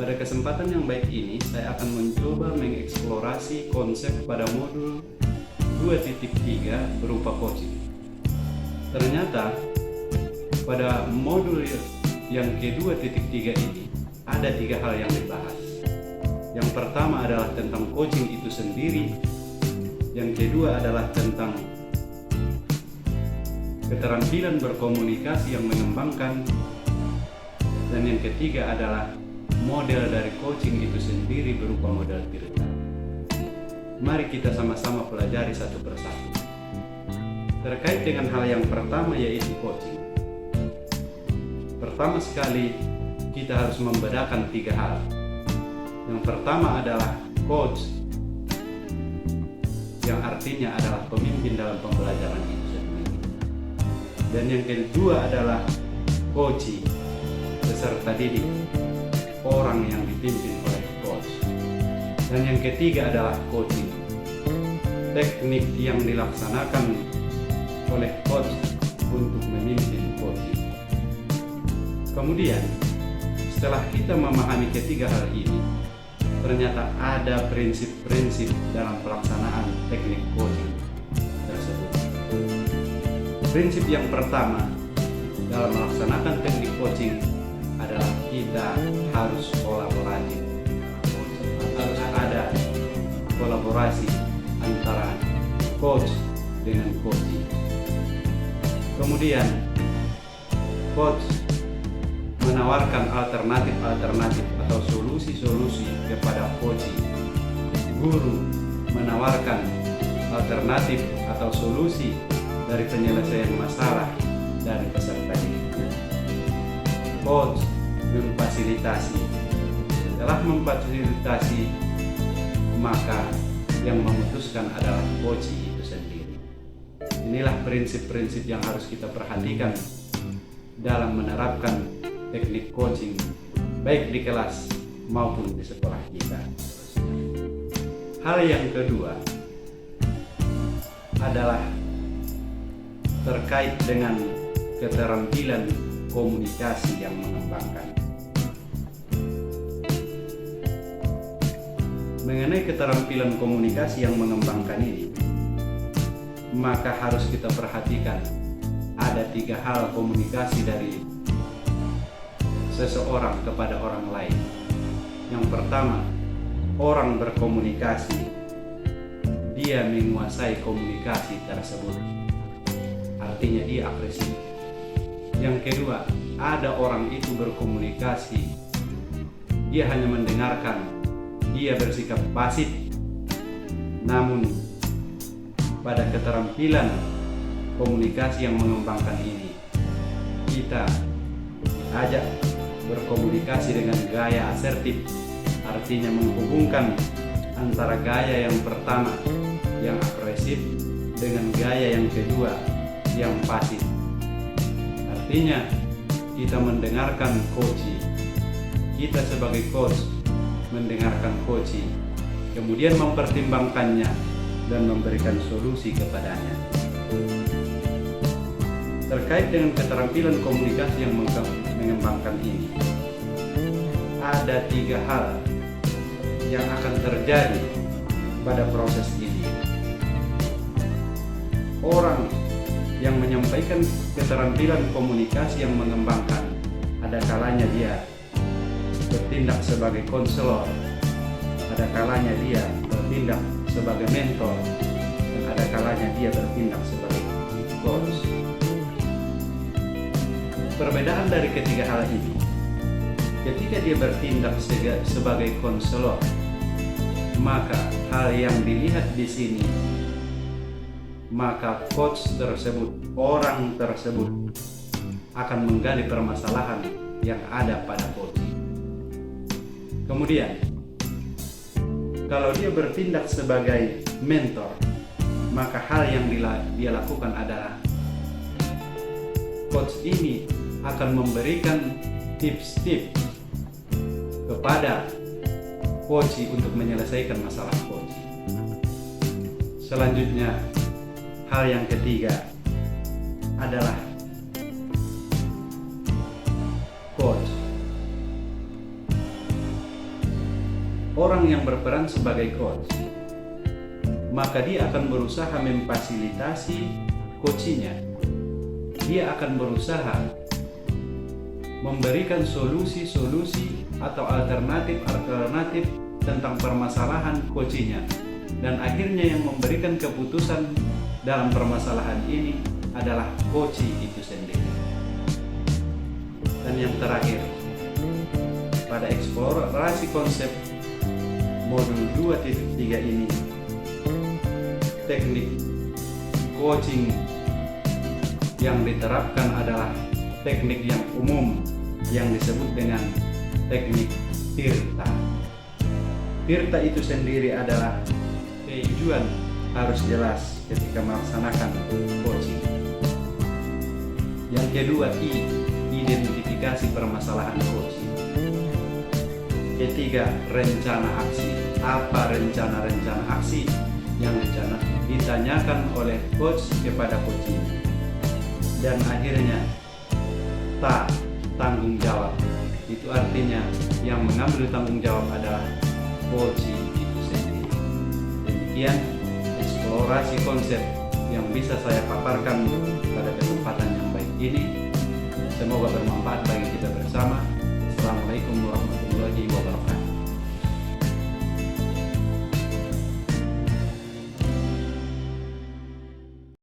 Pada kesempatan yang baik ini, saya akan mencoba mengeksplorasi konsep pada modul 2.3 berupa coaching. Ternyata pada modul yang ke-2.3 ini ada 3 hal yang dibahas. Yang pertama adalah tentang coaching itu sendiri. Yang kedua adalah tentang keterampilan berkomunikasi yang mengembangkan. Dan yang ketiga adalah model dari coaching itu sendiri berupa model Tirta. Mari kita sama-sama pelajari satu persatu. Terkait dengan hal yang pertama, yaitu coaching. Pertama sekali, kita harus membedakan 3 hal. Yang pertama adalah coach, yang artinya adalah pemimpin dalam pembelajaran itu sendiri. Dan yang kedua adalah coachee, peserta didik, orang yang dipimpin oleh coach. Dan yang ketiga adalah coaching, teknik yang dilaksanakan oleh coach untuk memimpin coaching. Kemudian setelah kita memahami ketiga hal ini, ternyata ada prinsip-prinsip dalam pelaksanaan teknik coaching tersebut. Prinsip yang pertama dalam melaksanakan teknik coaching adalah kita harus kolaboratif. Harus ada kolaborasi antara coach dengan coachee. Kemudian coach menawarkan alternatif atau solusi-solusi kepada coachee. Guru menawarkan alternatif atau solusi dari penyelesaian masalah dari peserta didik. Coach memfasilitasi. Setelah memfasilitasi, maka yang memutuskan adalah coachee itu sendiri. Inilah prinsip-prinsip yang harus kita perhatikan dalam menerapkan teknik coaching, baik di kelas maupun di sekolah kita. Hal yang kedua adalah terkait dengan keterampilan komunikasi yang mengembangkan. Mengenai keterampilan komunikasi yang mengembangkan ini, maka harus kita perhatikan ada 3 hal komunikasi dari seseorang kepada orang lain. Yang pertama, orang berkomunikasi, dia menguasai komunikasi tersebut, artinya dia agresif. Yang kedua, ada orang itu berkomunikasi, dia hanya mendengarkan, dia bersikap pasif. Namun pada keterampilan komunikasi yang mengembangkan ini, kita ajak berkomunikasi dengan gaya asertif, artinya menghubungkan antara gaya yang pertama yang agresif dengan gaya yang kedua yang pasif. Artinya kita mendengarkan coachee, kita sebagai coach mendengarkan coachee, kemudian mempertimbangkannya dan memberikan solusi kepadanya. Terkait dengan keterampilan komunikasi yang mengembangkan ini, ada 3 hal yang akan terjadi pada proses ini. Orang yang menyampaikan keterampilan komunikasi yang mengembangkan, ada kalanya dia bertindak sebagai konselor, ada kalanya dia bertindak sebagai mentor, dan ada kalanya dia bertindak sebagai coach. Perbedaan dari ketiga hal ini, ketika dia bertindak sebagai konselor, maka hal yang dilihat di sini, maka coach tersebut, orang tersebut akan menggali permasalahan yang ada pada coach. Kemudian, kalau dia bertindak sebagai mentor, maka hal yang dia lakukan adalah coach ini akan memberikan tips-tips kepada coachee untuk menyelesaikan masalah coachee. Selanjutnya, hal yang ketiga adalah coach orang yang berperan sebagai coach, maka dia akan berusaha memfasilitasi coachnya. Dia akan berusaha memberikan solusi-solusi atau alternatif-alternatif tentang permasalahan coachnya. Dan akhirnya yang memberikan keputusan dalam permasalahan ini adalah coach itu sendiri. Dan yang terakhir, pada eksplorasi konsep modul 2.3 ini, teknik coaching yang diterapkan adalah teknik yang umum yang disebut dengan teknik Tirta. Tirta itu sendiri adalah tujuan harus jelas ketika melaksanakan coaching. Yang kedua, identifikasi permasalahan coaching. Ketiga, rencana aksi. Apa rencana-rencana aksi yang ditanyakan oleh coach kepada coaching? Dan akhirnya, tanggung jawab. Itu artinya yang mengambil tanggung jawab adalah coach itu sendiri. Demikian eksplorasi konsep yang bisa saya paparkan pada kesempatan yang baik ini. Semoga bermanfaat bagi kita bersama. Assalamualaikum warahmatullahi wabarakatuh.